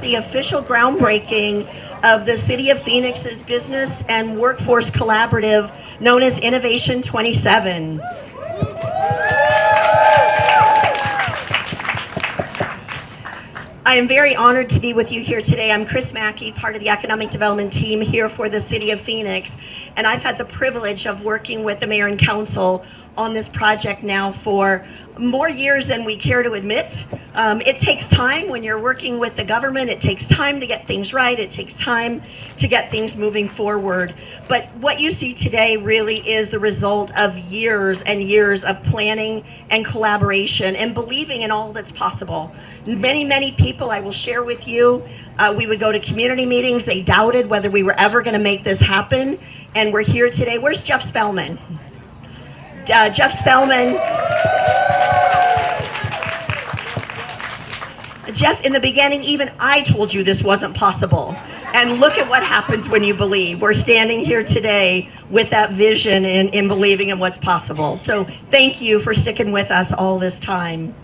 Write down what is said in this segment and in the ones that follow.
The official groundbreaking of the City of Phoenix's business and workforce collaborative known as Innovation 27. I am very honored to be with you here today. I'm Chris Mackey, part of the economic development team here for the City of Phoenix, and I've had the privilege of working with the mayor and council on this project now for more years than we care to admit. It takes time when you're working with the government. It takes time to get things right. It takes time to get things moving forward. But what you see today really is the result of years and years of planning and collaboration and believing in all that's possible. Many people, I will share with you, we would go to community meetings. They doubted whether we were ever going to make this happen. And we're here today. Where's Jeff Spellman? Jeff Spellman. Jeff, in the beginning, even I told you this wasn't possible. And look at what happens when you believe. We're standing here today with that vision in believing in what's possible. So thank you for sticking with us all this time.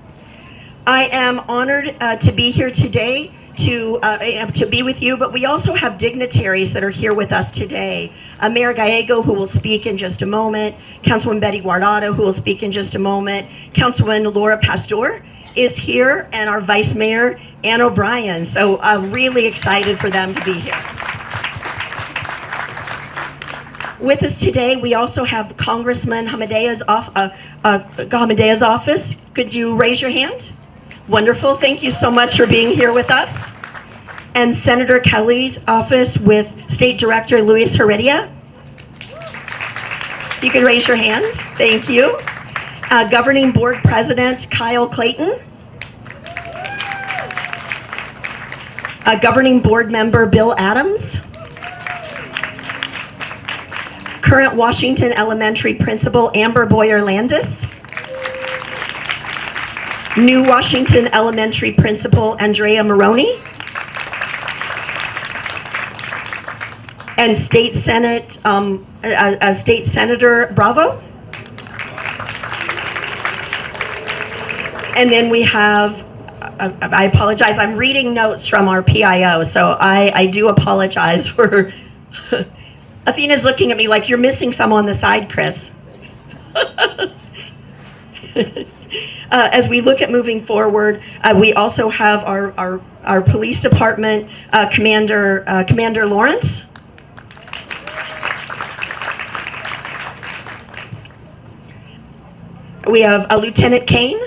I am honored to be here today to be with you, but we also have dignitaries that are here with us today. Mayor Gallego, who will speak in just a moment, Councilwoman Betty Guardado, who will speak in just a moment, Councilwoman Laura Pastor is here, and our Vice Mayor, Ann O'Brien. So I'm really excited for them to be here. With us today, we also have Congressman Hamadea's office. Could you raise your hand? Wonderful. Thank you so much for being here with us. And Senator Kelly's office with State Director Luis Heredia. You can raise your hand. Thank you. Governing Board President Kyle Clayton. Governing Board Member Bill Adams. Current Washington Elementary Principal Amber Boyer Landis. New Washington Elementary Principal Andrea Maroney. And State Senate, State Senator Bravo. And then we have, I apologize, I'm reading notes from our PIO, so I do apologize for, Athena's looking at me like you're missing some on the side, Chris. As we look at moving forward, we also have our police department, Commander Lawrence. We have Lieutenant Kane.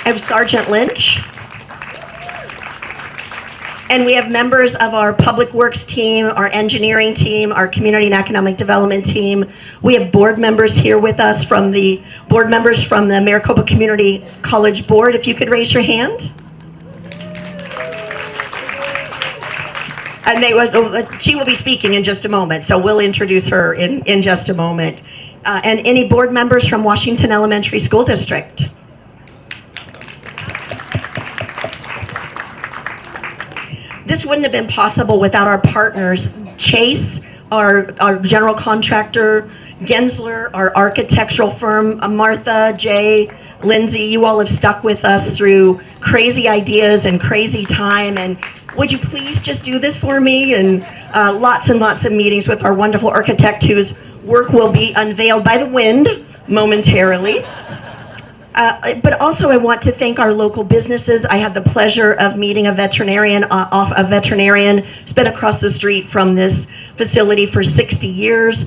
I have Sergeant Lynch. And we have members of our Public Works team, our engineering team, our community and economic development team. We have board members here with us from the Maricopa Community College Board. If you could raise your hand. And she will be speaking in just a moment, so we'll introduce her in just a moment. And any board members from Washington Elementary School District. This wouldn't have been possible without our partners, Chase, our general contractor, Gensler, our architectural firm, Martha, Jay, Lindsay. You all have stuck with us through crazy ideas and crazy time. And would you please just do this for me? And lots of meetings with our wonderful architect whose work will be unveiled by the wind momentarily. But also I want to thank our local businesses. I had the pleasure of meeting a veterinarian who's been across the street from this facility for 60 years.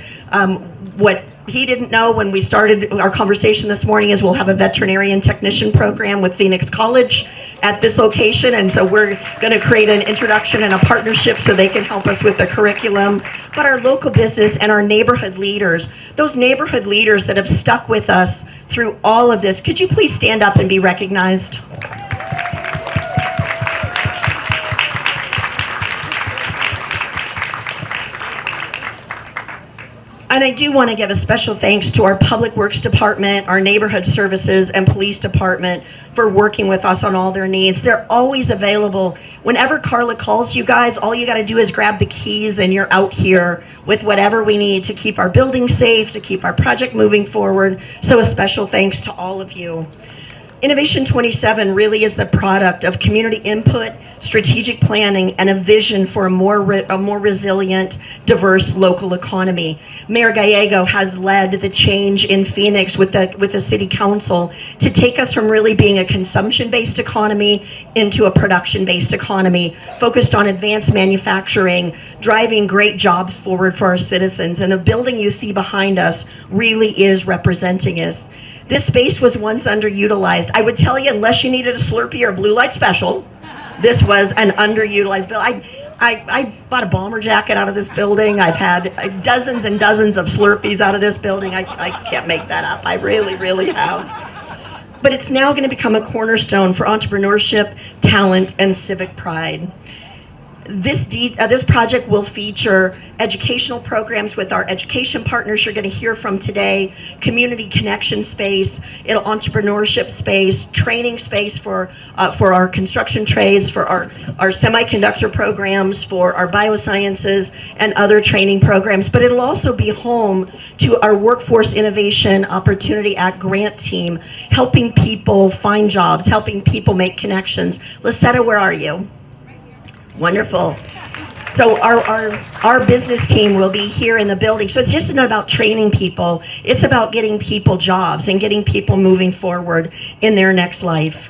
What he didn't know when we started our conversation this morning is we'll have a veterinarian technician program with Phoenix College at this location, and so we're going to create an introduction and a partnership so they can help us with the curriculum. But our local business and our neighborhood leaders, those neighborhood leaders that have stuck with us through all of this, could you please stand up and be recognized? And I do want to give a special thanks to our Public Works Department, our Neighborhood Services and Police Department for working with us on all their needs. They're always available. Whenever Carla calls you guys, all you got to do is grab the keys and you're out here with whatever we need to keep our building safe, to keep our project moving forward. So a special thanks to all of you. Innovation 27 really is the product of community input, strategic planning, and a vision for a more resilient, diverse local economy. Mayor Gallego has led the change in Phoenix with the City Council to take us from really being a consumption-based economy into a production-based economy, focused on advanced manufacturing, driving great jobs forward for our citizens. And the building you see behind us really is representing us. This space was once underutilized. I would tell you, unless you needed a Slurpee or a blue light special, this was an underutilized building. I bought a bomber jacket out of this building. I've had dozens and dozens of Slurpees out of this building. I can't make that up. I really, really have. But it's now going to become a cornerstone for entrepreneurship, talent, and civic pride. This project will feature educational programs with our education partners you're going to hear from today, community connection space, entrepreneurship space, training space for our construction trades, for our semiconductor programs, for our biosciences and other training programs. But it'll also be home to our Workforce Innovation Opportunity Act grant team, helping people find jobs, helping people make connections. Lisetta, where are you? Wonderful. So our business team will be here in the building. So it's just not about training people. It's about getting people jobs and getting people moving forward in their next life.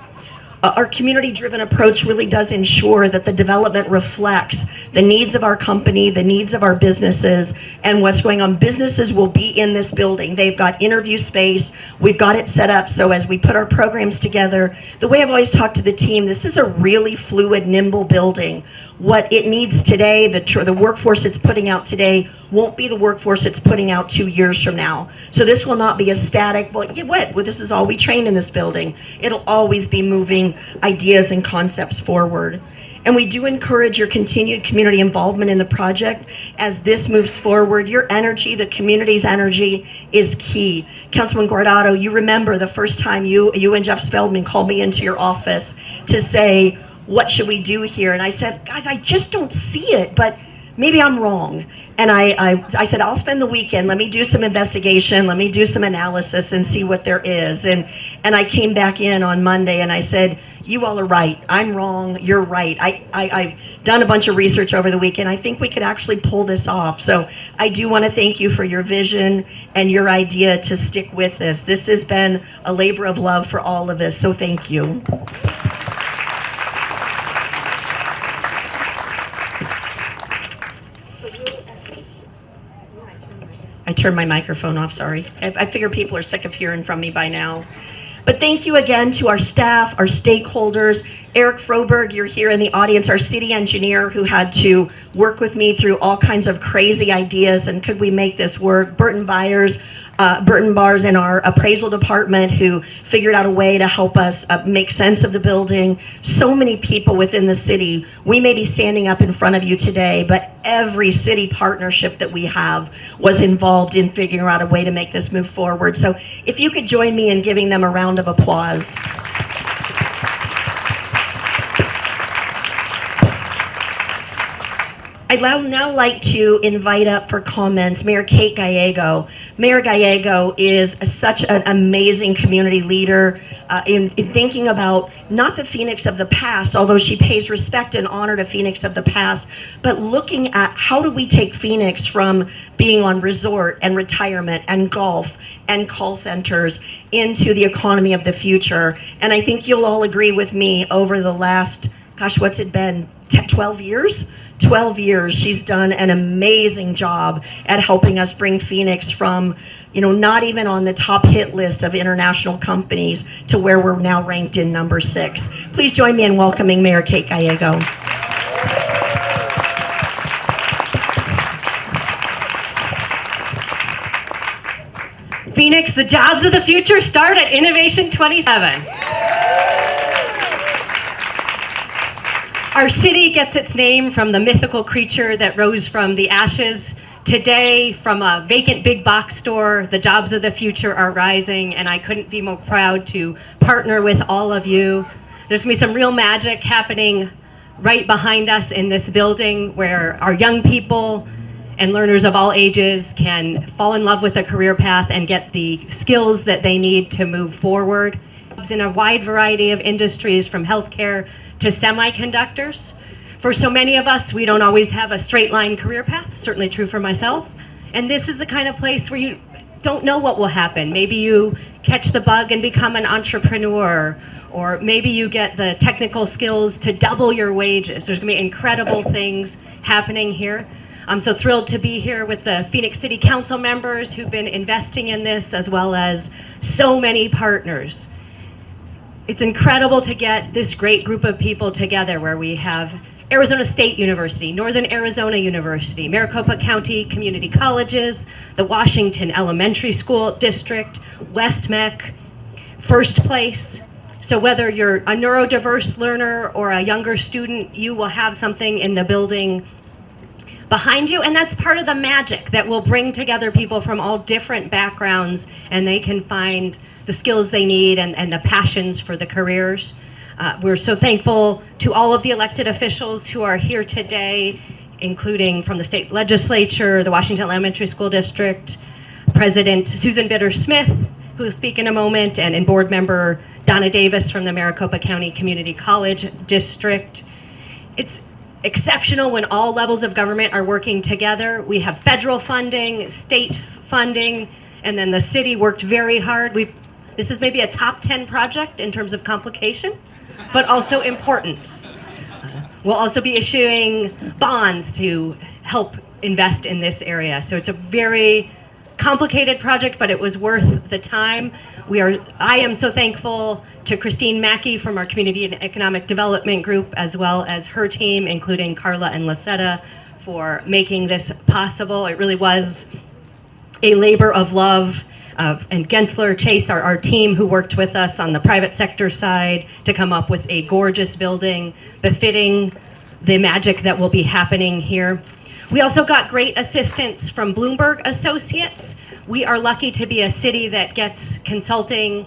Our community-driven approach really does ensure that the development reflects the needs of our company, the needs of our businesses, and what's going on. Businesses will be in this building. They've got interview space. We've got it set up so as we put our programs together, the way I've always talked to the team, this is a really fluid, nimble building. What it needs today, the workforce it's putting out today, won't be the workforce it's putting out 2 years from now. So this will not be a static, well, this is all we train in this building. It'll always be moving ideas and concepts forward. And we do encourage your continued community involvement in the project as this moves forward. Your energy, the community's energy, is key. Councilwoman Guardado, you remember the first time you and Jeff Speldman called me into your office to say, what should we do here? And I said, guys, I just don't see it, but maybe I'm wrong. And I said, I'll spend the weekend. Let me do some investigation. Let me do some analysis and see what there is. And I came back in on Monday and I said, you all are right. I'm wrong. You're right. I've done a bunch of research over the weekend. I think we could actually pull this off. So I do want to thank you for your vision and your idea to stick with this. This has been a labor of love for all of us. So thank you. I turned my microphone off, sorry. I figure people are sick of hearing from me by now. But thank you again to our staff, our stakeholders. Eric Froberg, you're here in the audience, our city engineer who had to work with me through all kinds of crazy ideas and could we make this work. Burton Bars in our appraisal department who figured out a way to help us make sense of the building. So many people within the city. We may be standing up in front of you today, but every city partnership that we have was involved in figuring out a way to make this move forward. So if you could join me in giving them a round of applause. I'd now like to invite up for comments Mayor Kate Gallego. Mayor Gallego is such an amazing community leader in thinking about not the Phoenix of the past, although she pays respect and honor to Phoenix of the past, but looking at how do we take Phoenix from being on resort and retirement and golf and call centers into the economy of the future. And I think you'll all agree with me over the last, gosh, what's it been, 12 years? 12 years, she's done an amazing job at helping us bring Phoenix from, not even on the top hit list of international companies to where we're now ranked in number 6. Please join me in welcoming Mayor Kate Gallego. Phoenix, the jobs of the future start at Innovation 27. Our city gets its name from the mythical creature that rose from the ashes. Today, from a vacant big box store, the jobs of the future are rising, and I couldn't be more proud to partner with all of you. There's going to be some real magic happening right behind us in this building where our young people and learners of all ages can fall in love with a career path and get the skills that they need to move forward. in a wide variety of industries, from healthcare to semiconductors. For so many of us, we don't always have a straight line career path, certainly true for myself. And this is the kind of place where you don't know what will happen. Maybe you catch the bug and become an entrepreneur, or maybe you get the technical skills to double your wages. There's gonna be incredible things happening here. I'm so thrilled to be here with the Phoenix City Council members who've been investing in this, as well as so many partners. It's incredible to get this great group of people together, where we have Arizona State University, Northern Arizona University, Maricopa County Community Colleges, the Washington Elementary School District, West Mech, First Place. So whether you're a neurodiverse learner or a younger student, you will have something in the building behind you, and that's part of the magic that will bring together people from all different backgrounds, and they can find the skills they need and the passions for the careers. We're so thankful to all of the elected officials who are here today, including from the state legislature, the Washington Elementary School District, President Susan Bitter-Smith, who will speak in a moment, and board member Donna Davis from the Maricopa County Community College District. It's exceptional when all levels of government are working together. We have federal funding, state funding, and then the city worked very hard. This is maybe a top 10 project in terms of complication, but also importance. We'll also be issuing bonds to help invest in this area. So it's a very complicated project, but it was worth the time. I am so thankful to Christine Mackey from our Community and Economic Development Group, as well as her team, including Carla and Lisetta, for making this possible. It really was a labor of love. And Gensler, Chase, our team who worked with us on the private sector side to come up with a gorgeous building befitting the magic that will be happening here. We also got great assistance from Bloomberg Associates. We are lucky to be a city that gets consulting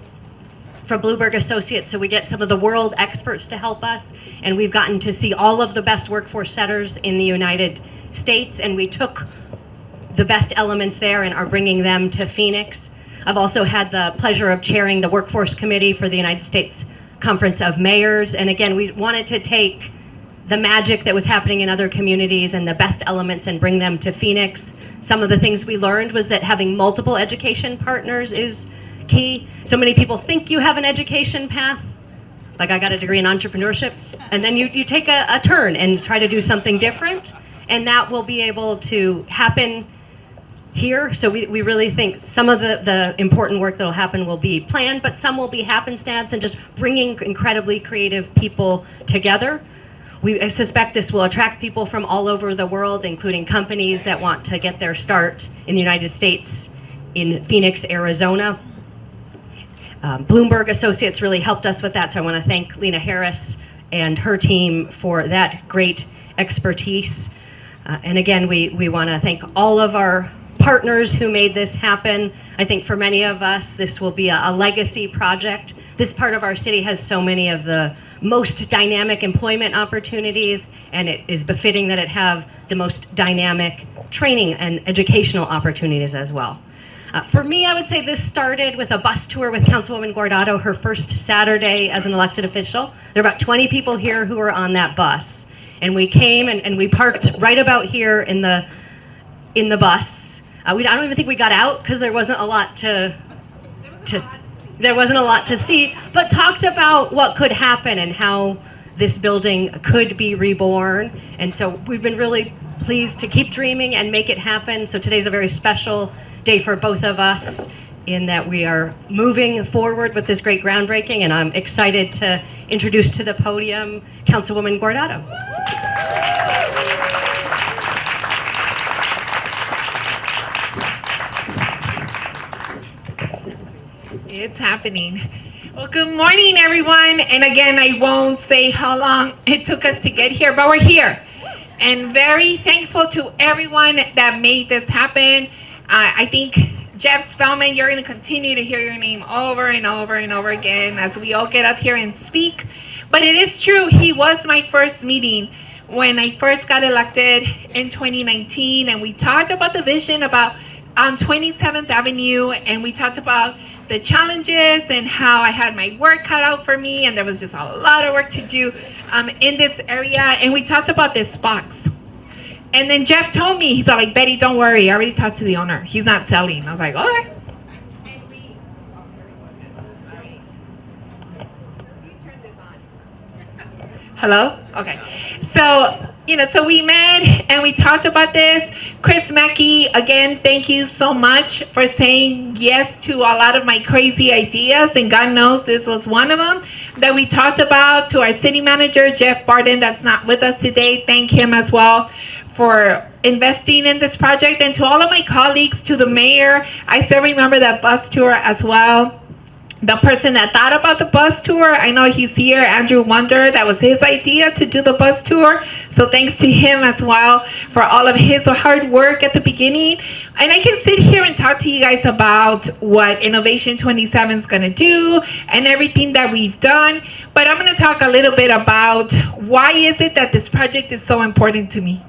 from Bloomberg Associates, so we get some of the world experts to help us, and we've gotten to see all of the best workforce setters in the United States, and we took the best elements there and are bringing them to Phoenix. I've also had the pleasure of chairing the Workforce Committee for the United States Conference of Mayors, and again, we wanted to take the magic that was happening in other communities and the best elements and bring them to Phoenix. Some of the things we learned was that having multiple education partners is key. So many people think you have an education path, like I got a degree in entrepreneurship, and then you take a turn and try to do something different, and that will be able to happen here. So we really think some of the important work that will happen will be planned, but some will be happenstance and just bringing incredibly creative people together. I suspect this will attract people from all over the world, including companies that want to get their start in the United States in Phoenix, Arizona. Bloomberg Associates really helped us with that, so I want to thank Lena Harris and her team for that great expertise. And again, we want to thank all of our partners who made this happen. I think for many of us, this will be a legacy project. This part of our city has so many of the most dynamic employment opportunities, and it is befitting that it have the most dynamic training and educational opportunities as well. For me, I would say this started with a bus tour with Councilwoman Guardado, her first Saturday as an elected official. There are about 20 people here who were on that bus. And we came and we parked right about here in the bus. I don't even think we got out because there wasn't a lot to see, but talked about what could happen and how this building could be reborn. And so we've been really pleased to keep dreaming and make it happen. So today's a very special day for both of us in that we are moving forward with this great groundbreaking, and I'm excited to introduce to the podium Councilwoman Guardado. It's happening. Well, good morning, everyone. And again, I won't say how long it took us to get here, but we're here. And very thankful to everyone that made this happen. I think Jeff Spellman, you're going to continue to hear your name over and over and over again as we all get up here and speak. But it is true, he was my first meeting when I first got elected in 2019. And we talked about the vision about 27th Avenue, and we talked about the challenges and how I had my work cut out for me, and there was just a lot of work to do in this area. And we talked about this box. And then Jeff told me, he's like, Betty, don't worry. I already talked to the owner. He's not selling. I was like, okay. Hello? Okay. So, so we met and we talked about this. Chris Mackey, again, thank you so much for saying yes to a lot of my crazy ideas. And God knows this was one of them that we talked about. To our city manager, Jeff Barden, that's not with us today. Thank him as well for investing in this project. And to all of my colleagues, to the mayor, I still remember that bus tour as well. The person that thought about the bus tour, I know he's here, Andrew Wonder, that was his idea to do the bus tour. So thanks to him as well for all of his hard work at the beginning. And I can sit here and talk to you guys about what Innovation 27 is going to do and everything that we've done. But I'm going to talk a little bit about why is it that this project is so important to me.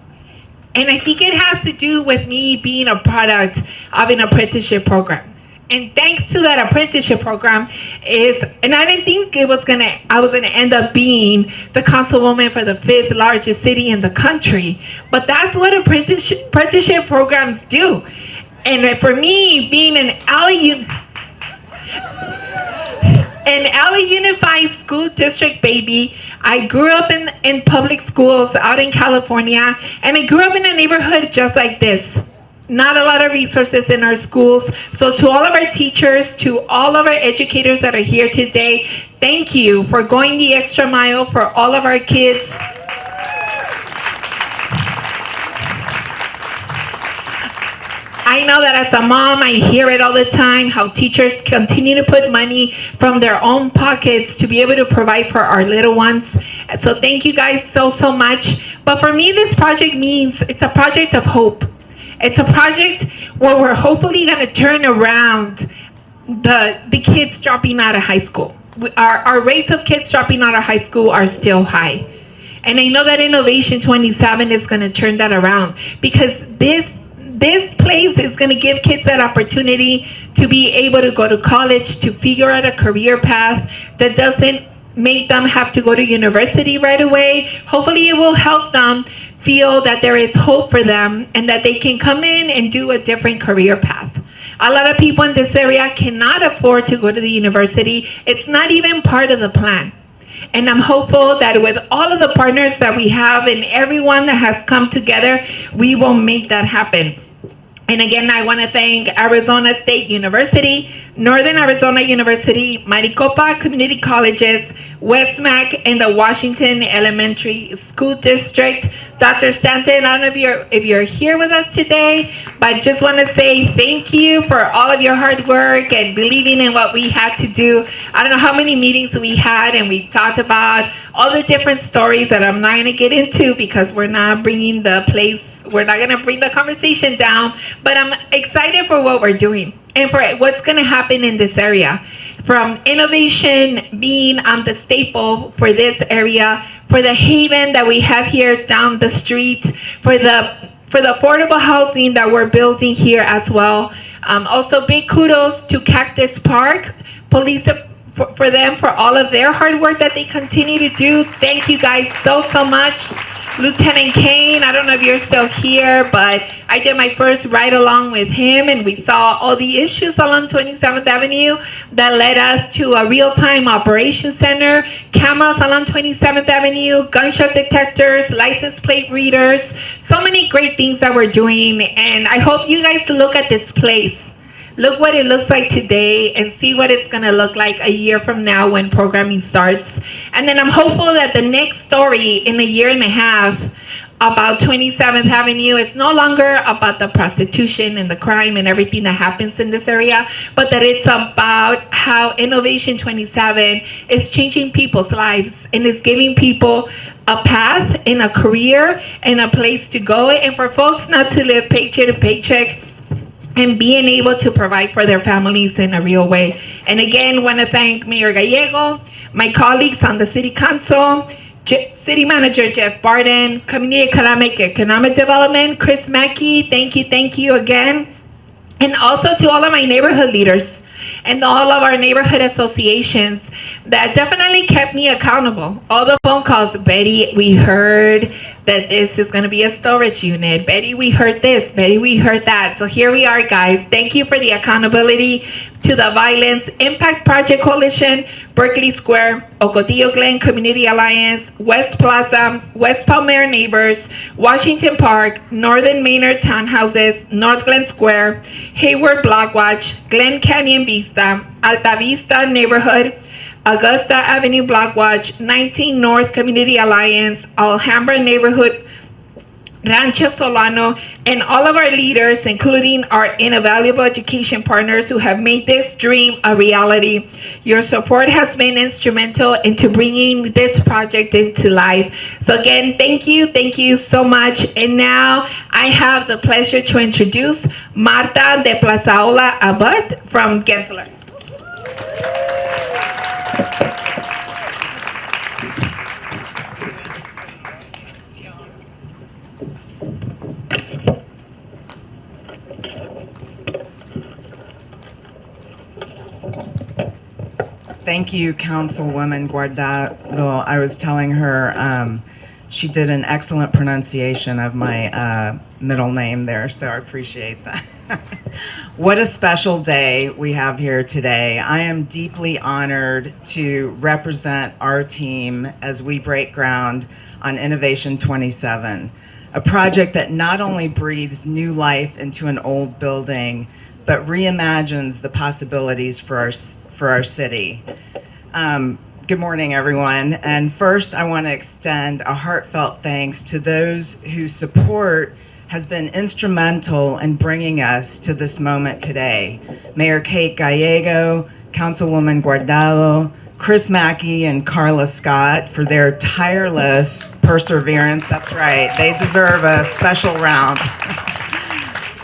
And I think it has to do with me being a product of an apprenticeship program. And thanks to that apprenticeship program and I didn't think I was gonna end up being the councilwoman for the 5th largest city in the country. But that's what apprenticeship programs do. And for me, being an LA Unified School District baby, I grew up in public schools out in California, and I grew up in a neighborhood just like this. Not a lot of resources in our schools. So to all of our teachers, to all of our educators that are here today, thank you for going the extra mile for all of our kids. I know that as a mom, I hear it all the time, how teachers continue to put money from their own pockets to be able to provide for our little ones. So thank you guys so much. But for me, this project means it's a project of hope. It's a project where we're hopefully going to turn around the kids dropping out of high school. Our rates of kids dropping out of high school are still high. And I know that Innovation 27 is going to turn that around, because this place is going to give kids that opportunity to be able to go to college, to figure out a career path that doesn't make them have to go to university right away. Hopefully it will help them feel that there is hope for them and that they can come in and do a different career path. A lot of people in this area cannot afford to go to the university. It's not even part of the plan. And I'm hopeful that with all of the partners that we have and everyone that has come together, we will make that happen. And again, I want to thank Arizona State University, Northern Arizona University, Maricopa Community Colleges, Westmac, and the Washington Elementary School District. Dr. Stanton, I don't know if you're here with us today, but just want to say thank you for all of your hard work and believing in what we had to do. I don't know how many meetings we had, and we talked about all the different stories that I'm not going to get into because we're not bringing the place. We're not going to bring the conversation down, but I'm excited for what we're doing and for what's going to happen in this area. From innovation being the staple for this area, for the haven that we have here down the street, for the affordable housing that we're building here as well. Also, big kudos to Cactus Park Police for them, for all of their hard work that they continue to do. Thank you guys so much. Lieutenant Kane, I don't know if you're still here, but I did my first ride along with him, and we saw all the issues along 27th Avenue that led us to a real-time operations center, cameras along 27th Avenue, gunshot detectors, license plate readers, so many great things that we're doing. And I hope you guys look at this place. Look what it looks like today and see what it's going to look like a year from now when programming starts. And then I'm hopeful that the next story in a year and a half about 27th Avenue is no longer about the prostitution and the crime and everything that happens in this area, but that it's about how Innovation 27 is changing people's lives and is giving people a path and a career and a place to go, and for folks not to live paycheck to paycheck, and being able to provide for their families in a real way. And again, want to thank Mayor Gallego, my colleagues on the City Council, City Manager Jeff Barden, Community Economic Development, Chris Mackey, thank you again. And also to all of my neighborhood leaders and all of our neighborhood associations that definitely kept me accountable. All the phone calls, Betty, we heard that this is going to be a storage unit. Betty, we heard this. Betty, we heard that. So here we are, guys. Thank you for the accountability to the Violence Impact Project Coalition, Berkeley Square, Ocotillo Glen Community Alliance, West Plaza, West Palmera Neighbors, Washington Park, Northern Maynard Townhouses, North Glen Square, Hayward Blockwatch, Glen Canyon Vista, Alta Vista Neighborhood, Augusta Avenue Blockwatch, 19 North Community Alliance, Alhambra Neighborhood, Rancho Solano, and all of our leaders, including our invaluable education partners who have made this dream a reality. Your support has been instrumental into bringing this project into life. So again, thank you so much. And now I have the pleasure to introduce Marta de Plazaola Abad from Gensler. Thank you, Councilwoman Guardado. I was telling her she did an excellent pronunciation of my middle name there, so I appreciate that. What a special day we have here today. I am deeply honored to represent our team as we break ground on Innovation 27, a project that not only breathes new life into an old building, but reimagines the possibilities for our city. Good morning, everyone. And first, I want to extend a heartfelt thanks to those whose support has been instrumental in bringing us to this moment today. Mayor Kate Gallego, Councilwoman Guardado, Chris Mackey, and Carla Scott for their tireless perseverance. That's right, they deserve a special round.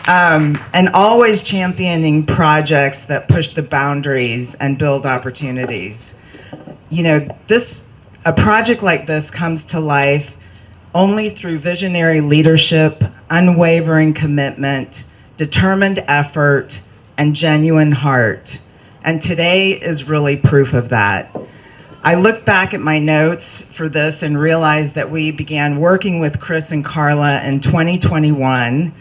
And always championing projects that push the boundaries and build opportunities. You know, a project like this comes to life only through visionary leadership, unwavering commitment, determined effort, and genuine heart. And today is really proof of that. I look back at my notes for this and realized that we began working with Chris and Carla in 2021.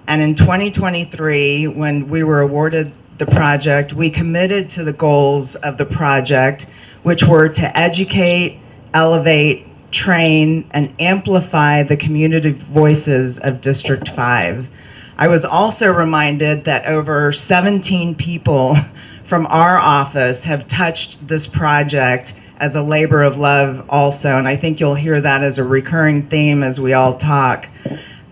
And in 2023, when we were awarded the project, we committed to the goals of the project, which were to educate, elevate, train, and amplify the community voices of District 5. I was also reminded that over 17 people from our office have touched this project as a labor of love also, and I think you'll hear that as a recurring theme as we all talk.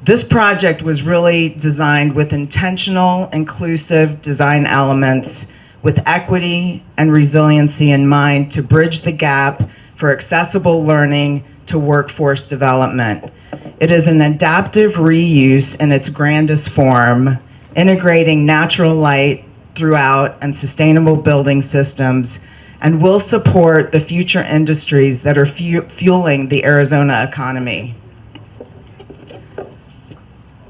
This project was really designed with intentional, inclusive design elements with equity and resiliency in mind to bridge the gap for accessible learning to workforce development. It is an adaptive reuse in its grandest form, integrating natural light throughout and sustainable building systems, and will support the future industries that are fueling the Arizona economy.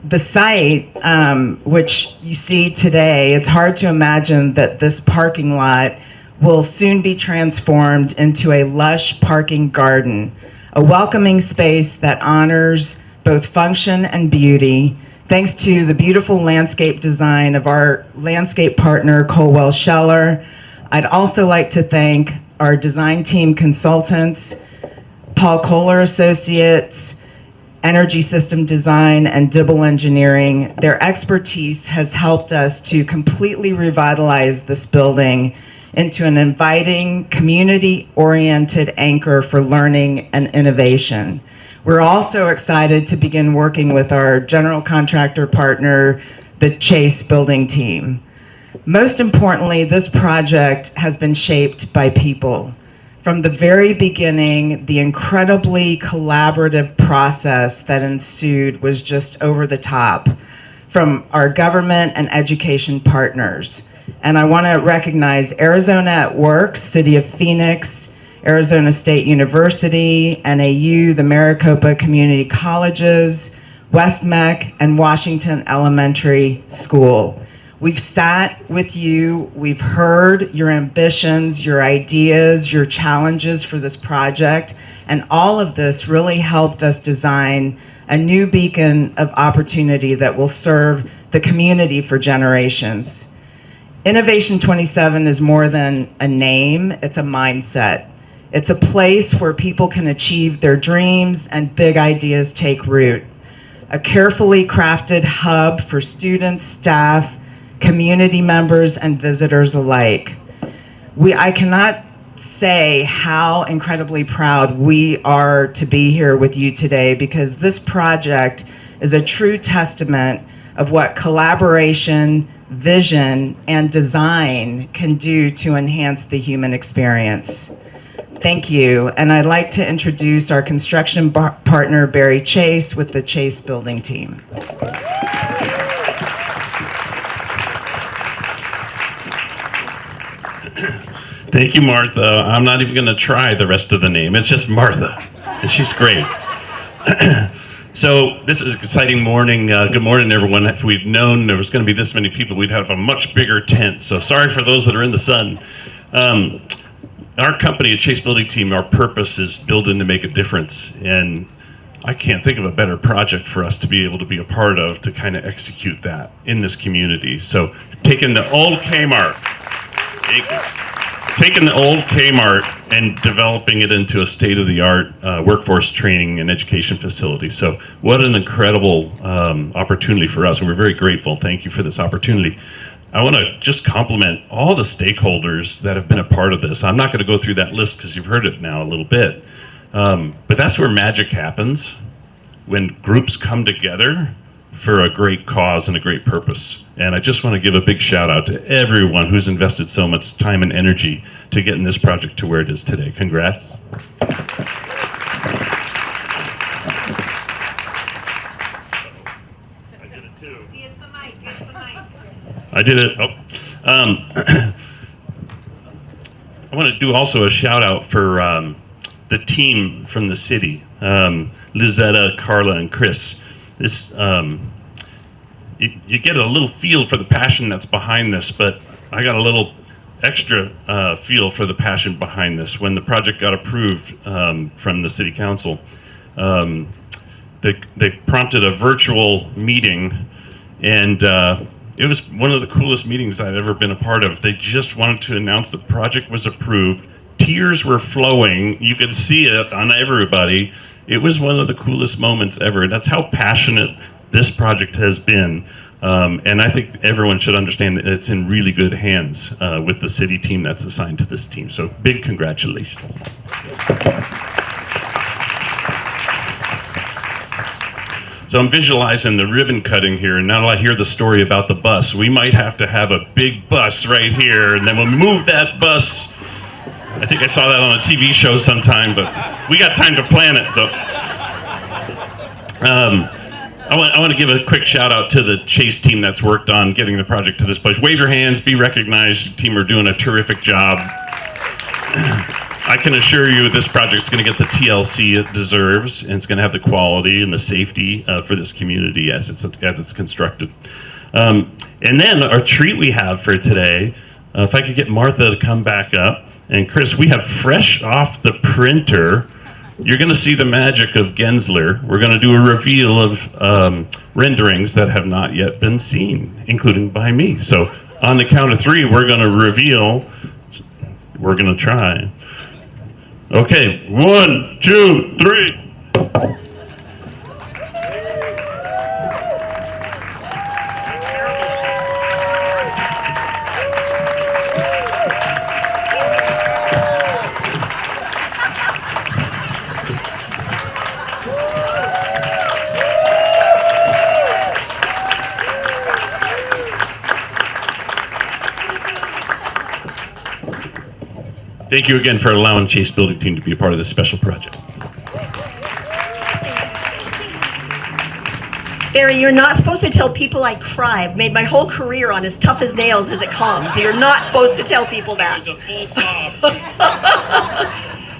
The site, which you see today, it's hard to imagine that this parking lot will soon be transformed into a lush parking garden, a welcoming space that honors both function and beauty, thanks to the beautiful landscape design of our landscape partner, Colwell Scheller. I'd also like to thank our design team consultants, Paul Kohler Associates, Energy System Design, and Dibble Engineering. Their expertise has helped us to completely revitalize this building into an inviting, community-oriented anchor for learning and innovation. We're also excited to begin working with our general contractor partner, the Chase Building team. Most importantly, this project has been shaped by people. From the very beginning, the incredibly collaborative process that ensued was just over the top from our government and education partners. And I want to recognize Arizona at Work, City of Phoenix, Arizona State University, NAU, the Maricopa Community Colleges, West Mech, and Washington Elementary School. We've sat with you, we've heard your ambitions, your ideas, your challenges for this project, and all of this really helped us design a new beacon of opportunity that will serve the community for generations. Innovation 27 is more than a name, it's a mindset. It's a place where people can achieve their dreams and big ideas take root. A carefully crafted hub for students, staff, community members, and visitors alike. I cannot say how incredibly proud we are to be here with you today, because this project is a true testament of what collaboration, vision, and design can do to enhance the human experience. Thank you, and I'd like to introduce our construction partner, Barry Chase, with the Chase Building Team. Thank you, Martha. I'm not even going to try the rest of the name. It's just Martha, and she's great. So this is an exciting morning. Good morning, everyone. If we'd known there was going to be this many people, we'd have a much bigger tent. So sorry for those that are in the sun. Our company at Chase Building Team, our purpose is building to make a difference. And I can't think of a better project for us to be able to be a part of to kind of execute that in this community. So taking the old Kmart, and developing it into a state-of-the-art workforce training and education facility. So what an incredible opportunity for us, and we're very grateful. Thank you for this opportunity. I want to just compliment all the stakeholders that have been a part of this. I'm not going to go through that list because you've heard it now a little bit. But that's where magic happens, when groups come together for a great cause and a great purpose. And I just want to give a big shout out to everyone who's invested so much time and energy to getting this project to where it is today. Congrats. I did it too. See, it's the mic, it's the mic. I did it. Oh. I want to do also a shout out for the team from the city, Lizetta, Carla, and Chris. This you get a little feel for the passion that's behind this, but I got a little extra feel for the passion behind this. When the project got approved from the city council, they prompted a virtual meeting, and it was one of the coolest meetings I'd ever been a part of. They just wanted to announce the project was approved. Tears were flowing. You could see it on everybody. It was one of the coolest moments ever. That's how passionate this project has been. And I think everyone should understand that it's in really good hands with the city team that's assigned to this team. So big congratulations. So I'm visualizing the ribbon cutting here, and now I hear the story about the bus. We might have to have a big bus right here, and then we'll move that bus. I think I saw that on a TV show sometime, but we got time to plan it. So, I want to give a quick shout out to the Chase team that's worked on getting the project to this place. Wave your hands, be recognized. The team are doing a terrific job. I can assure you this project's going to get the TLC it deserves, and it's going to have the quality and the safety for this community as it's constructed. And then our treat we have for today, if I could get Martha to come back up. And Chris, we have fresh off the printer, you're going to see the magic of Gensler. We're going to do a reveal of renderings that have not yet been seen, including by me. So on the count of three, we're going to reveal, we're going to try. Okay, 1, 2, 3. Thank you again for allowing Chase Building Team to be a part of this special project. Barry, you're not supposed to tell people I cry. I've made my whole career on as tough as nails as it comes. You're not supposed to tell people that. It was a full sob.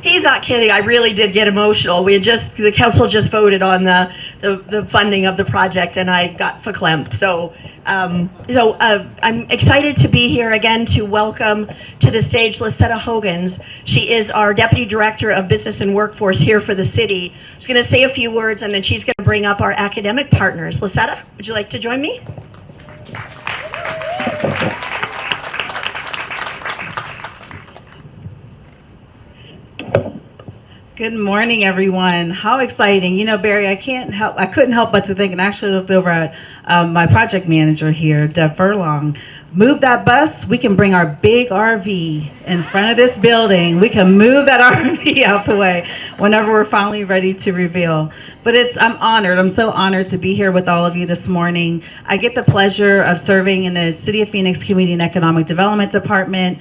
He's not kidding. I really did get emotional. The council just voted on the funding of the project, and I got verklempt. So I'm excited to be here again to welcome to the stage Lisetta Hogans. She is our Deputy Director of Business and Workforce here for the city. She's going to say a few words, and then she's going to bring up our academic partners. Lisetta, would you like to join me? Good morning, everyone. How exciting. You know, Barry, I couldn't help but to think, and actually looked over at my project manager here, Deb Furlong. Move that bus, we can bring our big RV in front of this building. We can move that RV out the way whenever we're finally ready to reveal. But I'm honored. I'm so honored to be here with all of you this morning. I get the pleasure of serving in the City of Phoenix Community and Economic Development Department,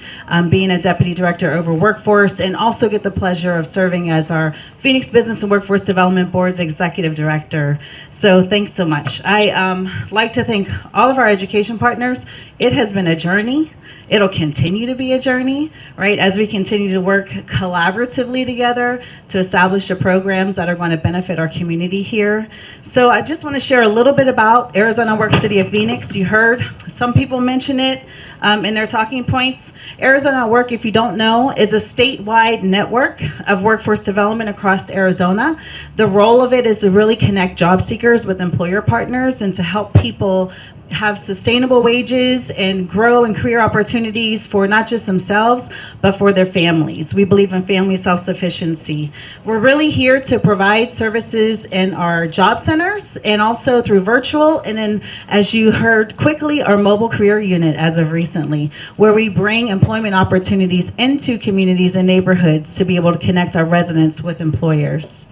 being a Deputy Director over Workforce, and also get the pleasure of serving as our Phoenix Business and Workforce Development Board's Executive Director. So thanks so much. I like to thank all of our education partners. It has been a journey. It'll continue to be a journey, right, as we continue to work collaboratively together to establish the programs that are going to benefit our community here. So I just want to share a little bit about Arizona Works City of Phoenix. You heard some people mention it in their talking points. Arizona Work, if you don't know, is a statewide network of workforce development across Arizona. The role of it is to really connect job seekers with employer partners and to help people have sustainable wages and grow in career opportunities for not just themselves, but for their families. We believe in family self-sufficiency. We're really here to provide services in our job centers and also through virtual, and then, as you heard quickly, our mobile career unit as of recently, where we bring employment opportunities into communities and neighborhoods to be able to connect our residents with employers.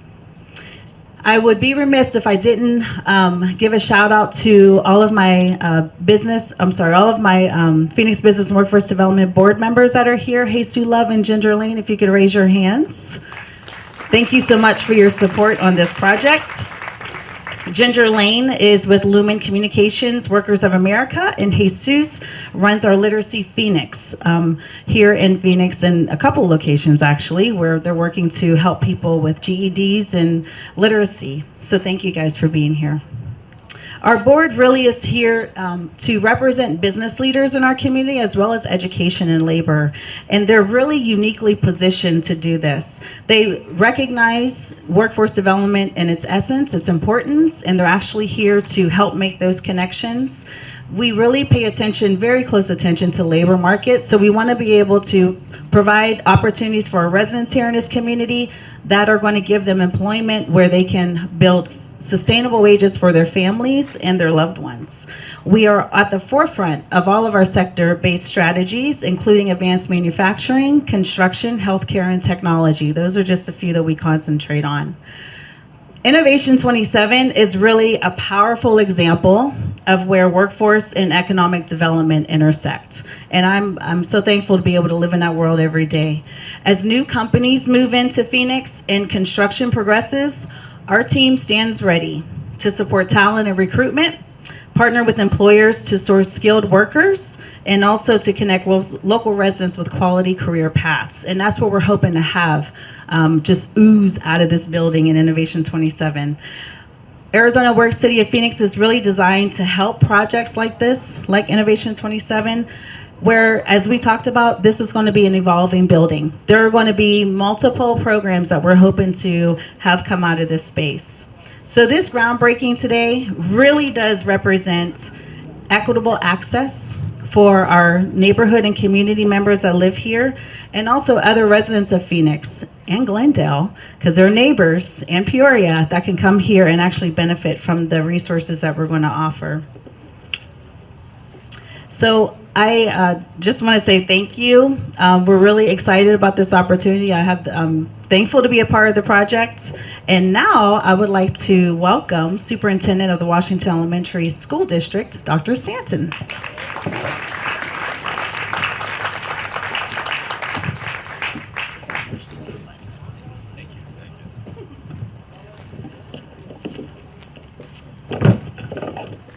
I would be remiss if I didn't give a shout out to all of my Phoenix Business and Workforce Development Board members that are here. Hey, Sue Love and Ginger Lane, if you could raise your hands. Thank you so much for your support on this project. Ginger Lane is with Lumen Communications, Workers of America, and Jesus runs our Literacy Phoenix here in Phoenix, and a couple locations actually, where they're working to help people with GEDs and literacy. So thank you guys for being here. Our board really is here to represent business leaders in our community as well as education and labor. And they're really uniquely positioned to do this. They recognize workforce development in its essence, its importance, and they're actually here to help make those connections. We really pay attention, very close attention to labor markets. So we want to be able to provide opportunities for our residents here in this community that are going to give them employment where they can build sustainable wages for their families and their loved ones. We are at the forefront of all of our sector-based strategies, including advanced manufacturing, construction, healthcare, and technology. Those are just a few that we concentrate on. Innovation 27 is really a powerful example of where workforce and economic development intersect. And I'm so thankful to be able to live in that world every day. As new companies move into Phoenix and construction progresses, our team stands ready to support talent and recruitment, partner with employers to source skilled workers, and also to connect local residents with quality career paths. And that's what we're hoping to have just ooze out of this building in Innovation 27. Arizona Works City of Phoenix is really designed to help projects like this, like Innovation 27, where, as we talked about, this is going to be an evolving building. There are going to be multiple programs that we're hoping to have come out of this space. So this groundbreaking today really does represent equitable access for our neighborhood and community members that live here, and also other residents of Phoenix and Glendale, because they're neighbors, and Peoria, that can come here and actually benefit from the resources that we're going to offer. So I just want to say thank you. We're really excited about this opportunity. I'm thankful to be a part of the project. And now I would like to welcome Superintendent of the Washington Elementary School District, Dr. Stanton.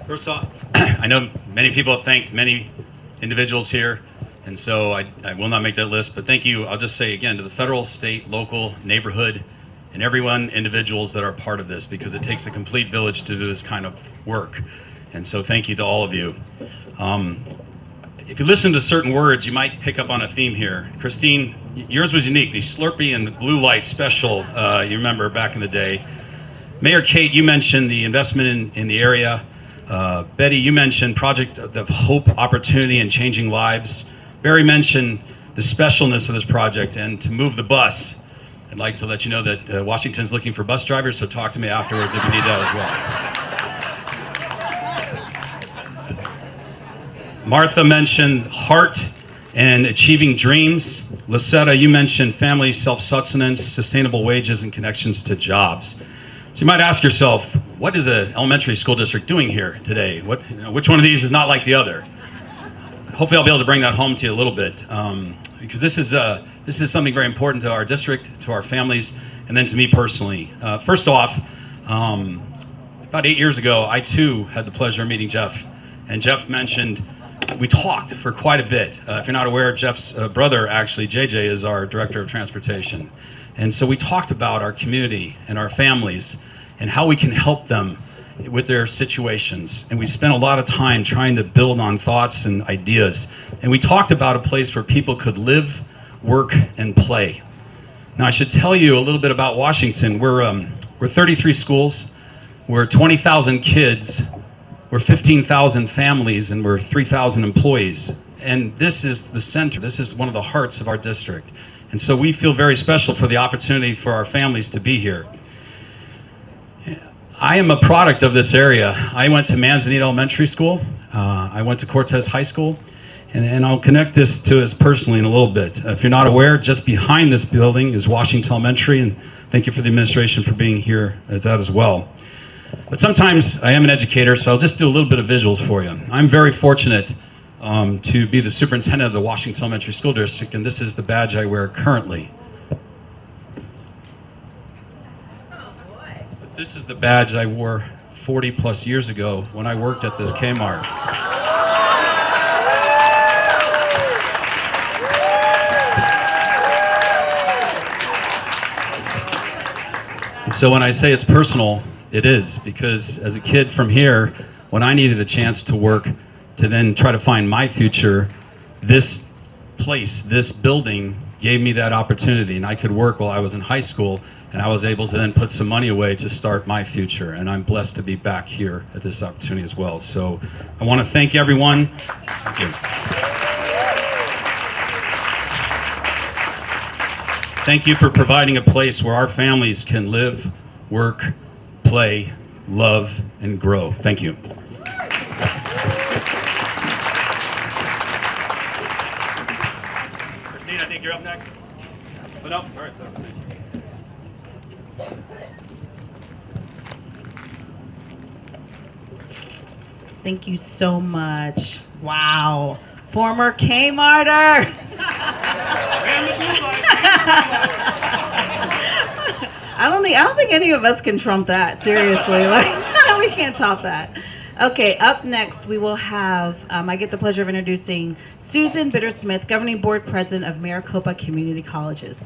First off, I know many people have thanked many individuals here, And so I will not make that list, but thank you. I'll just say again to the federal, state, local, neighborhood, and everyone, individuals that are part of this, because it takes a complete village to do this kind of work. And so thank you to all of you. If you listen to certain words, you might pick up on a theme here. Christine, yours was unique, the Slurpee and Blue Light special, you remember back in the day. Mayor Kate, you mentioned the investment in the area. Betty, you mentioned Project of Hope, Opportunity, and Changing Lives. Barry mentioned the specialness of this project, and to move the bus, I'd like to let you know that Washington's looking for bus drivers, so talk to me afterwards if you need that as well. Martha mentioned heart and achieving dreams. Lisetta, you mentioned family self-sustenance, sustainable wages, and connections to jobs. So you might ask yourself, what is an elementary school district doing here today? Which one of these is not like the other? Hopefully I'll be able to bring that home to you a little bit, because this is something very important to our district, to our families, and then to me personally. First off, about 8 years ago, I too had the pleasure of meeting Jeff, and Jeff mentioned, we talked for quite a bit. If you're not aware, Jeff's brother, actually, JJ, is our Director of Transportation. And so we talked about our community and our families and how we can help them with their situations. And we spent a lot of time trying to build on thoughts and ideas. And we talked about a place where people could live, work, and play. Now, I should tell you a little bit about Washington. We're 33 schools, we're 20,000 kids, we're 15,000 families, and we're 3,000 employees. And this is the center. This is one of the hearts of our district. And so we feel very special for the opportunity for our families to be here. I am a product of this area. I went to Manzanita Elementary School. I went to Cortez High School. And I'll connect this to us personally in a little bit. If you're not aware, just behind this building is Washington Elementary. And thank you for the administration for being here at that as well. But sometimes I am an educator, so I'll just do a little bit of visuals for you. I'm very fortunate to be the superintendent of the Washington Elementary School District, and this is the badge I wear currently. But this is the badge I wore 40 plus years ago when I worked at this Kmart. And so when I say it's personal, it is, because as a kid from here, when I needed a chance to work to then try to find my future, this place, this building gave me that opportunity, and I could work while I was in high school, and I was able to then put some money away to start my future, and I'm blessed to be back here at this opportunity as well. So I want to thank everyone. Thank you. Thank you for providing a place where our families can live, work, play, love, and grow. Thank you. Christine, I think you're up next. Oh, no. All right, sorry. Thank you so much. Wow. Former Kmarter. I don't think any of us can trump that, seriously. Like, we can't top that. Okay, up next we will have, I get the pleasure of introducing Susan Bittersmith, Governing Board President of Maricopa Community Colleges.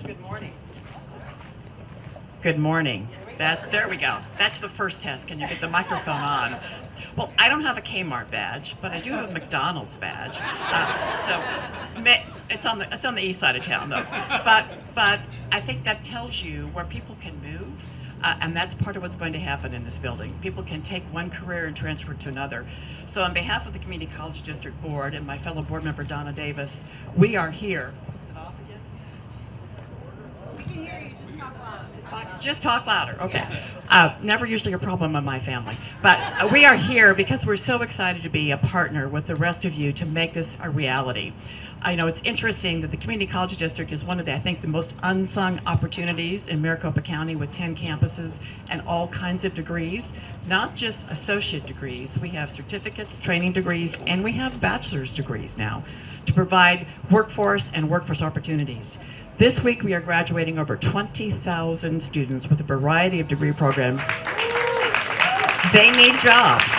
Good morning. Good morning. There we go. That's the first test. Can you get the microphone on? Well, I don't have a Kmart badge, but I do have a McDonald's badge. It's on the east side of town, though. But I think that tells you where people can move, and that's part of what's going to happen in this building. People can take one career and transfer it to another. So on behalf of the Community College District Board and my fellow board member Donna Davis, we are here. Is it off again? We can hear you. Just talk loud. Just Just talk louder. Okay. Never usually a problem in my family. But we are here because we're so excited to be a partner with the rest of you to make this a reality. I know it's interesting that the Community College District is one of the, I think, the most unsung opportunities in Maricopa County with 10 campuses and all kinds of degrees, not just associate degrees. We have certificates, training degrees, and we have bachelor's degrees now to provide workforce and workforce opportunities. This week we are graduating over 20,000 students with a variety of degree programs. They need jobs.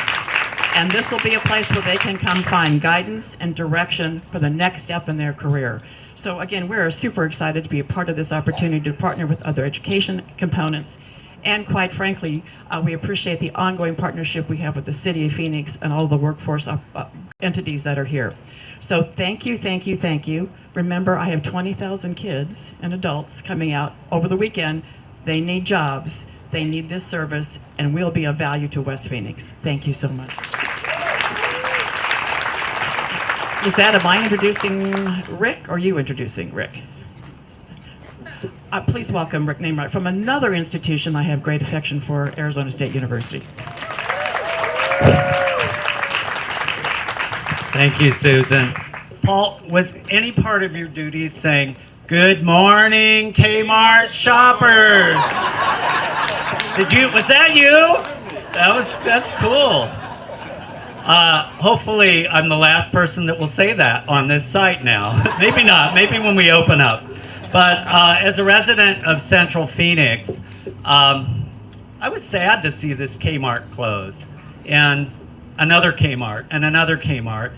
And this will be a place where they can come find guidance and direction for the next step in their career. So again, we're super excited to be a part of this opportunity to partner with other education components. And quite frankly, we appreciate the ongoing partnership we have with the City of Phoenix and all the workforce entities that are here. So thank you, thank you, thank you. Remember, I have 20,000 kids and adults coming out over the weekend. They need jobs. They need this service, and we'll be of value to West Phoenix. Thank you so much. Am I introducing Rick, or are you introducing Rick? Please welcome Rick Namewright from another institution I have great affection for, Arizona State University. Thank you, Susan. Paul, was any part of your duties saying, "Good morning, Kmart shoppers"? Was that you? That's cool. Hopefully I'm the last person that will say that on this site now. Maybe not, maybe when we open up. But as a resident of Central Phoenix, I was sad to see this Kmart close, and another Kmart, and another Kmart.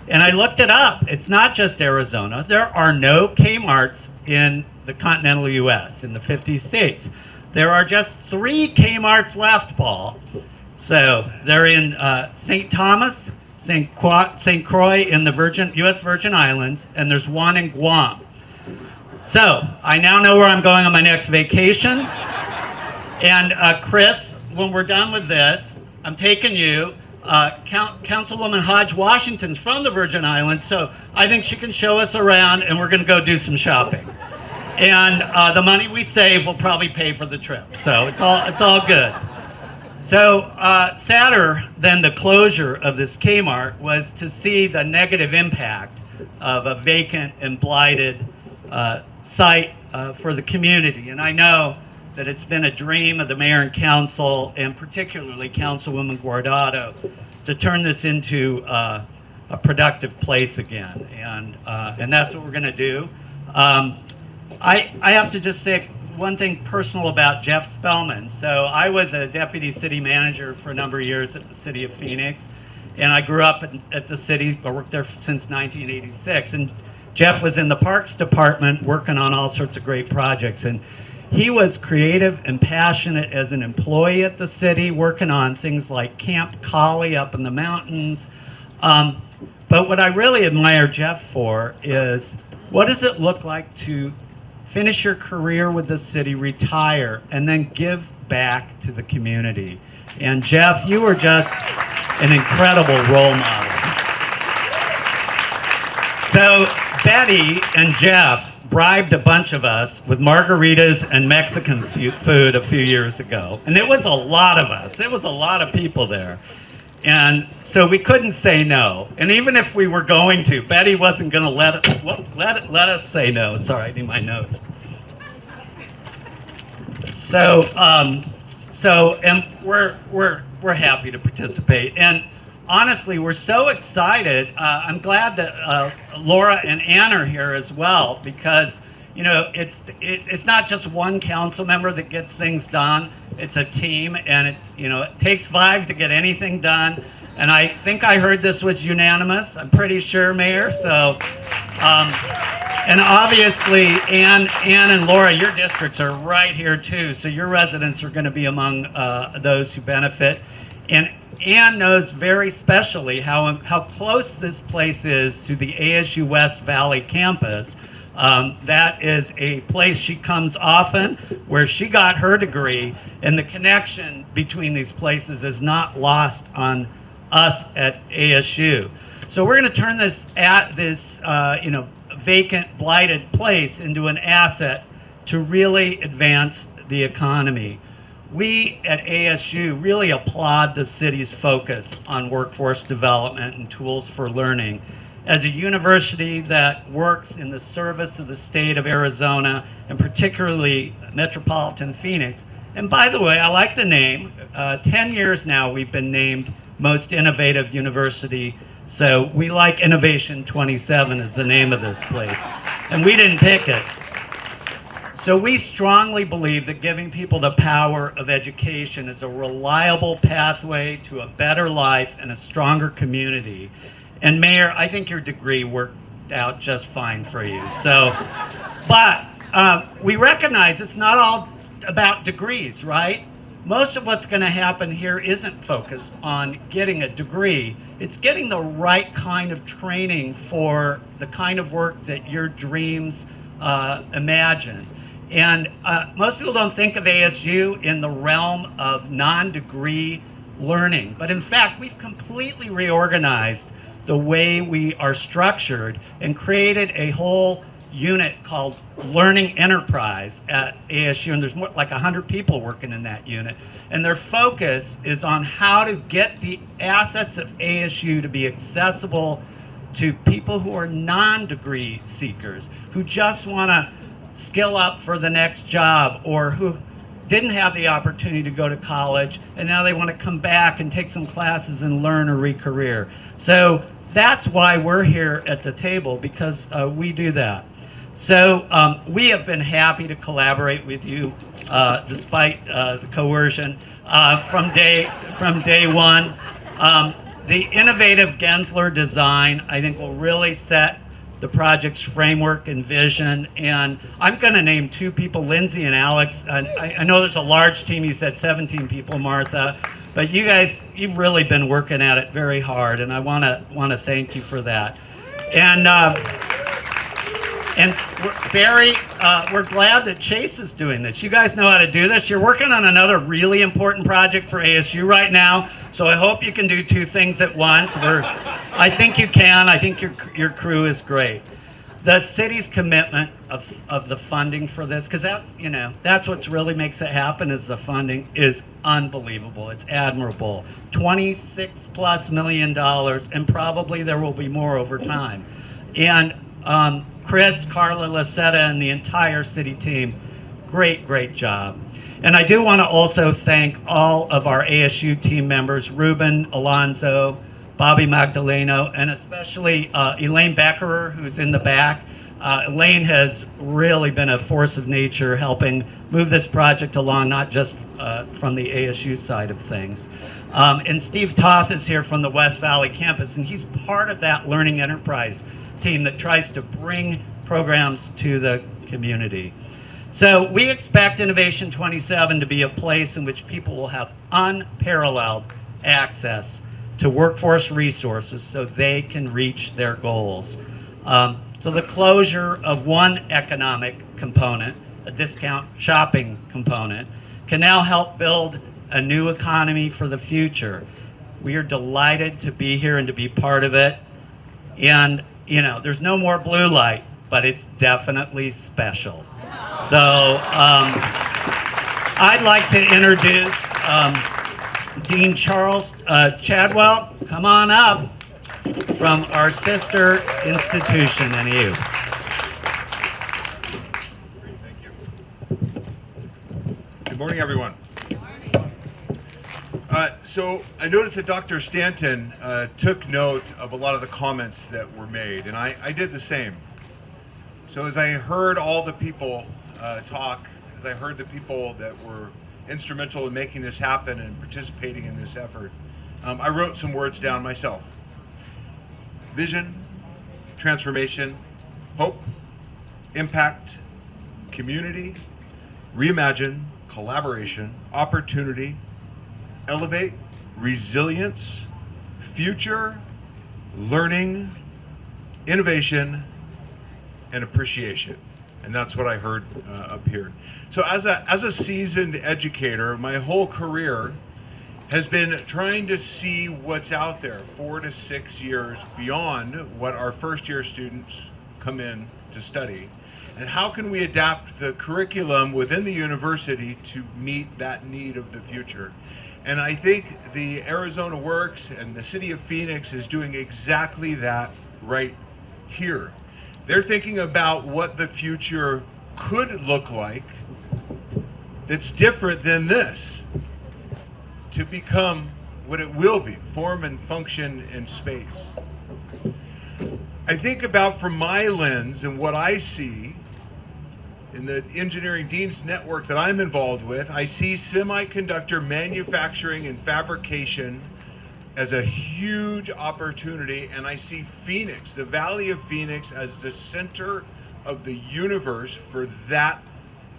And I looked it up. It's not just Arizona. There are no Kmarts in the continental U.S., in the 50 states. There are just 3 Kmarts left, Paul. So they're in St. Thomas, St. Croix in the U.S. Virgin Islands, and there's one in Guam. So I now know where I'm going on my next vacation. And Chris, when we're done with this, I'm taking you. Councilwoman Hodge Washington's from the Virgin Islands, so I think she can show us around, and we're going to go do some shopping. And the money we save will probably pay for the trip. So it's all good. So sadder than the closure of this Kmart was to see the negative impact of a vacant and blighted site for the community. And I know that it's been a dream of the mayor and council, and particularly Councilwoman Guardado, to turn this into a productive place again. And that's what we're going to do. I have to just say one thing personal about Jeff Spellman. So I was a deputy city manager for a number of years at the city of Phoenix, and I grew up at the city. I worked there since 1986, and Jeff was in the Parks Department working on all sorts of great projects, and he was creative and passionate as an employee at the city, working on things like Camp Collie up in the mountains. But what I really admire Jeff for is, what does it look like to finish your career with the city, retire, and then give back to the community? And Jeff, you were just an incredible role model. So Betty and Jeff bribed a bunch of us with margaritas and Mexican food a few years ago. And it was a lot of us. It was a lot of people there. And so we couldn't say no. And even if we were going to, Betty wasn't going to let us say no. Sorry, I need my notes. So and we're happy to participate. And honestly, we're so excited. I'm glad that Laura and Ann are here as well, because it's not just one council member that gets things done. It's a team, and it takes 5 to get anything done. And I think I heard this was unanimous. I'm pretty sure, Mayor. So, and obviously, Ann and Laura, your districts are right here too. So your residents are going to be among those who benefit. And Ann knows very specially how close this place is to the ASU West Valley campus. That is a place she comes often, where she got her degree, and the connection between these places is not lost on us at ASU. So we're going to turn this vacant, blighted place into an asset to really advance the economy. We at ASU really applaud the city's focus on workforce development and tools for learning. As a university that works in the service of the state of Arizona, and particularly metropolitan Phoenix, and by the way, I like the name. 10 years now we've been named Most Innovative University, so we like Innovation 27 is the name of this place, and we didn't pick it. So we strongly believe that giving people the power of education is a reliable pathway to a better life and a stronger community. And Mayor, I think your degree worked out just fine for you. So, but we recognize it's not all about degrees, right? Most of what's going to happen here isn't focused on getting a degree. It's getting the right kind of training for the kind of work that your dreams imagine. And most people don't think of ASU in the realm of non-degree learning. But in fact, we've completely reorganized the way we are structured and created a whole unit called Learning Enterprise at ASU. And there's more, like 100 people working in that unit. And their focus is on how to get the assets of ASU to be accessible to people who are non-degree seekers, who just want to skill up for the next job, or who didn't have the opportunity to go to college and now they want to come back and take some classes and learn or re-career. So that's why we're here at the table, because we do that. So we have been happy to collaborate with you despite the coercion from day one. The innovative Gensler design, I think, will really set the project's framework and vision. And I'm going to name two people, Lindsay and Alex. I know there's a large team. You said 17 people, Martha. But you guys, you've really been working at it very hard, and I want to thank you for that. And Barry, we're glad that Chase is doing this. You guys know how to do this. You're working on another really important project for ASU right now, so I hope you can do two things at once. I think you can. I think your crew is great. The city's commitment of the funding for this, because that's what really makes it happen, is the funding is unbelievable. It's admirable. $26+ million, and probably there will be more over time. And Chris, Carla, Lucetta, and the entire city team, great job. And I do want to also thank all of our ASU team members, Ruben, Alonzo, Bobby Magdaleno, and especially Elaine Beckerer, who's in the back. Elaine has really been a force of nature helping move this project along, not just from the ASU side of things. And Steve Toth is here from the West Valley campus, and he's part of that learning enterprise team that tries to bring programs to the community. So we expect Innovation 27 to be a place in which people will have unparalleled access to workforce resources so they can reach their goals. So the closure of one economic component, a discount shopping component, can now help build a new economy for the future. We are delighted to be here and to be part of it. And there's no more blue light, but it's definitely special. So I'd like to introduce Dean Charles Chadwell. Come on up, from our sister institution, NEU. Thank you. Good morning, everyone. So I noticed that Dr. Stanton took note of a lot of the comments that were made, and I did the same. So as I heard all the people talk, as I heard the people that were instrumental in making this happen and participating in this effort, I wrote some words down myself. Vision, transformation, hope, impact, community, reimagine, collaboration, opportunity, elevate, resilience, future, learning, innovation, and appreciation. And that's what I heard up here. So as a seasoned educator, my whole career has been trying to see what's out there 4 to 6 years beyond what our first year students come in to study, And how can we adapt the curriculum within the university to meet that need of the future? And I think the Arizona Works and the city of Phoenix is doing exactly that right here. They're thinking about what the future could look like that's different than this to become what it will be, form and function in space. I think about from my lens and what I see in the engineering deans network that I'm involved with, I see semiconductor manufacturing and fabrication as a huge opportunity, and I see Phoenix, the Valley of Phoenix, as the center of the universe for that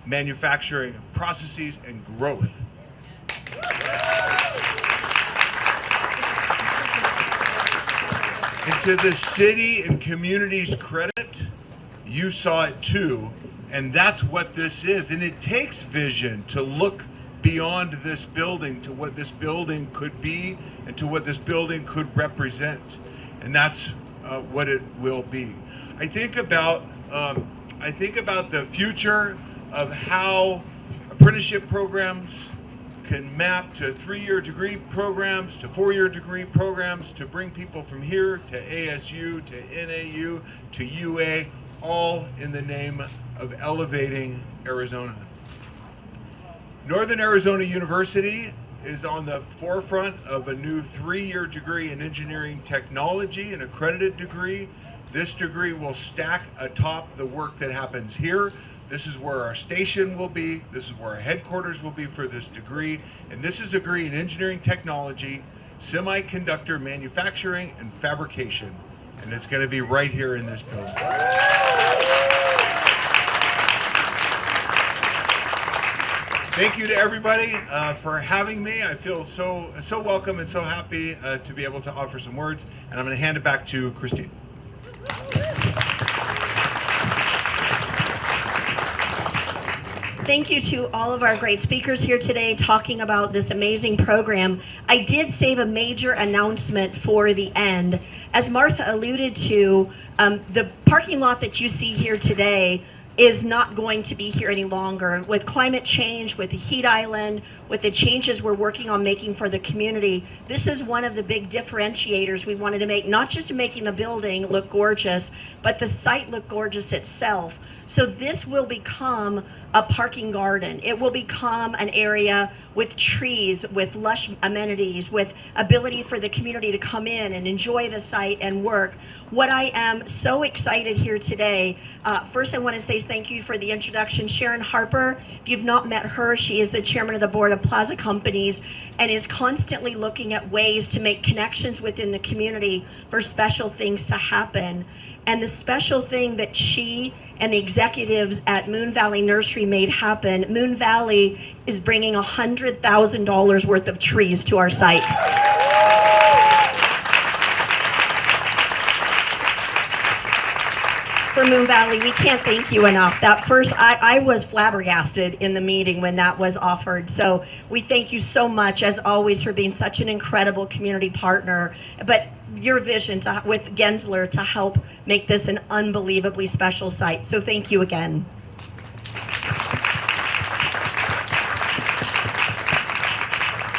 manufacturing processes and growth. And to the city and community's credit, you saw it too, and that's what this is. And it takes vision to look beyond this building to what this building could be and to what this building could represent. And that's what it will be. I think about the future of how apprenticeship programs can map to 3-year degree programs, to 4-year degree programs, to bring people from here to ASU, to NAU, to UA, all in the name of elevating Arizona. Northern Arizona University is on the forefront of a new 3-year degree in engineering technology, an accredited degree. This degree will stack atop the work that happens here. This is where our station will be. This is where our headquarters will be for this degree. And this is a degree in engineering technology, semiconductor manufacturing, and fabrication. And it's going to be right here in this building. Thank you to everybody for having me. I feel so welcome and so happy to be able to offer some words. And I'm going to hand it back to Christine. Thank you to all of our great speakers here today talking about this amazing program. I did save a major announcement for the end. As Martha alluded to, the parking lot that you see here today is not going to be here any longer. With climate change, with the heat island, with the changes we're working on making for the community, this is one of the big differentiators we wanted to make, not just in making the building look gorgeous, but the site look gorgeous itself. So this will become a parking garden. It will become an area with trees, with lush amenities, with ability for the community to come in and enjoy the site and work. What I am so excited here today, first I want to say thank you for the introduction. Sharon Harper, if you've not met her, she is the chairman of the board of Plaza Companies and is constantly looking at ways to make connections within the community for special things to happen. And the special thing that she and the executives at Moon Valley Nursery made happen, Moon Valley is bringing $100,000 worth of trees to our site. For Moon Valley, we can't thank you enough. That first, I was flabbergasted in the meeting when that was offered. So we thank you so much, as always, for being such an incredible community partner. But your vision with Gensler to help make this an unbelievably special site. So thank you again.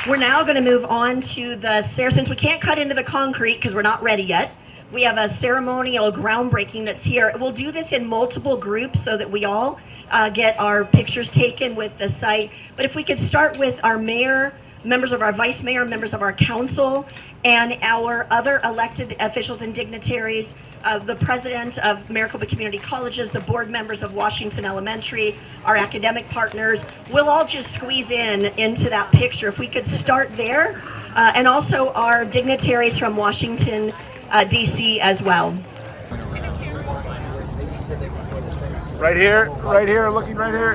We're now going to move on to the, since we can't cut into the concrete because we're not ready yet, we have a ceremonial groundbreaking that's here. We'll do this in multiple groups so that we all get our pictures taken with the site. But if we could start with our mayor, members of our vice mayor, members of our council, and our other elected officials and dignitaries, the president of Maricopa Community Colleges, the board members of Washington Elementary, our academic partners. We'll all just squeeze into that picture. If we could start there, and also our dignitaries from Washington, DC as well. Right here, looking right here.